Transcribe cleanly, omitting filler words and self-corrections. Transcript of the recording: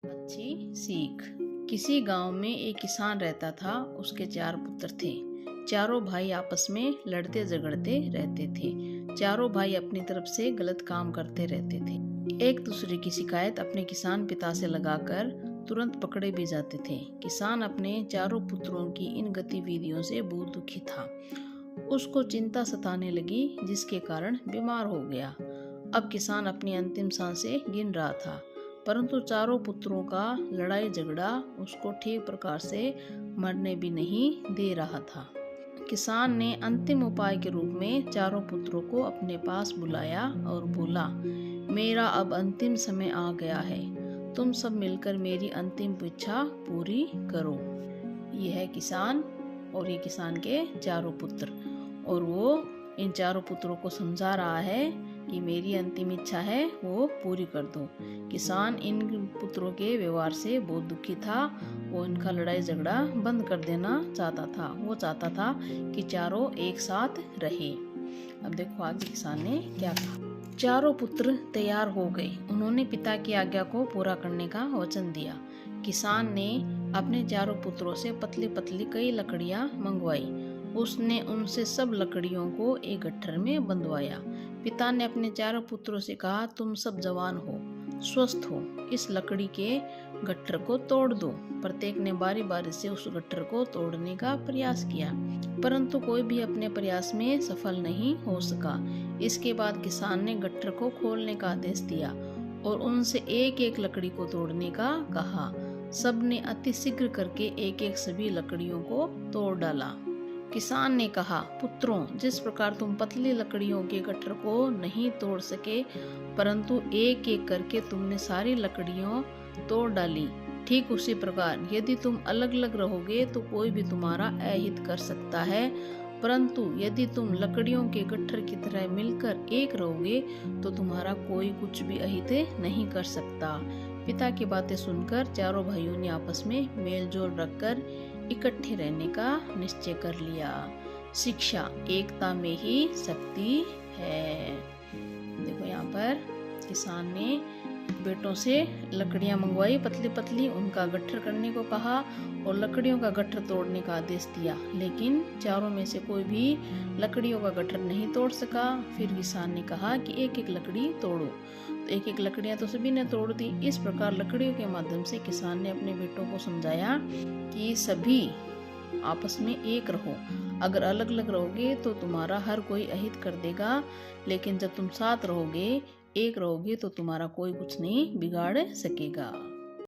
अच्छी सीख। किसी गांव में एक किसान रहता था। उसके 4 पुत्र थे। चारों भाई आपस में लड़ते झगड़ते रहते थे। चारों भाई अपनी तरफ से गलत काम करते रहते थे। एक दूसरे की शिकायत अपने किसान पिता से लगाकर तुरंत पकड़े भी जाते थे। किसान अपने चारों पुत्रों की इन गतिविधियों से बहुत दुखी था। उसको चिंता सताने लगी, जिसके कारण बीमार हो गया। अब किसान अपनी अंतिम सांसें गिन रहा था, परंतु चारों पुत्रों का लड़ाई झगड़ा उसको ठीक प्रकार से मरने भी नहीं दे रहा था। किसान ने अंतिम उपाय के रूप में चारों पुत्रों को अपने पास बुलाया और बोला, मेरा अब अंतिम समय आ गया है। तुम सब मिलकर मेरी अंतिम इच्छा पूरी करो। यह है किसान और ये किसान के चारों पुत्र, और वो इन चारों पुत्रों को समझा रहा है कि मेरी अंतिम इच्छा है वो पूरी कर दो। किसान इन पुत्रों के व्यवहार से बहुत दुखी था। वो इनका लड़ाई झगड़ा बंद कर देना चाहता था। वो चाहता था कि चारों एक साथ रहे। अब देखो आगे किसान ने क्या कहा। चारों पुत्र तैयार हो गए। उन्होंने पिता की आज्ञा को पूरा करने का वचन दिया। किसान ने अपने चारों पुत्रों से पतली पतली कई लकड़ियां मंगवाई। उसने उनसे सब लकड़ियों को एक गट्ठर में बंधवाया। पिता ने अपने चारों पुत्रों से कहा, तुम सब जवान हो, स्वस्थ हो, इस लकड़ी के गट्ठर को तोड़ दो। प्रत्येक ने बारी बारी से उस गट्ठर को तोड़ने का प्रयास किया, परंतु कोई भी अपने प्रयास में सफल नहीं हो सका। इसके बाद किसान ने गट्ठर को खोलने का आदेश दिया और उनसे एक एक लकड़ी को तोड़ने का कहा। सबने अति शीघ्र करके एक एक सभी लकड़ियों को तोड़ डाला। किसान ने कहा, पुत्रों, जिस प्रकार तुम पतली लकड़ियों के गट्ठर को नहीं तोड़ सके, परंतु एक एक करके तुमने सारी लकड़ियां तोड़ डाली, ठीक उसी प्रकार यदि तुम अलग अलग रहोगे तो कोई भी तुम्हारा अहित कर सकता है, परंतु यदि तुम लकड़ियों के गट्ठर की तरह मिलकर एक रहोगे तो तुम्हारा कोई कुछ भी अहित नहीं कर सकता। पिता की बातें सुनकर चारों भाइयों ने आपस में मेलजोल रखकर इकट्ठे रहने का निश्चय कर लिया। शिक्षा एकता में ही शक्ति है। देखो यहाँ पर किसान ने बेटों से लकड़ियां मंगवाई पतली पतली, उनका गट्ठर करने को कहा और लकड़ियों का गट्ठर तोड़ने का आदेश दिया, लेकिन चारों में से कोई भी लकड़ियों का गट्ठर नहीं तोड़ सका। फिर किसान ने कहा कि एक एक लकड़ी तोड़ो, तो एक एक लकड़ियां तो सभी ने तोड़ दी। इस प्रकार लकड़ियों के माध्यम से किसान ने अपने बेटों को समझाया कि सभी आपस में एक रहो। अगर अलग अलग रहोगे तो तुम्हारा हर कोई अहित कर देगा, लेकिन जब तुम साथ रहोगे, एक रहोगे, तो तुम्हारा कोई कुछ नहीं बिगाड़ सकेगा।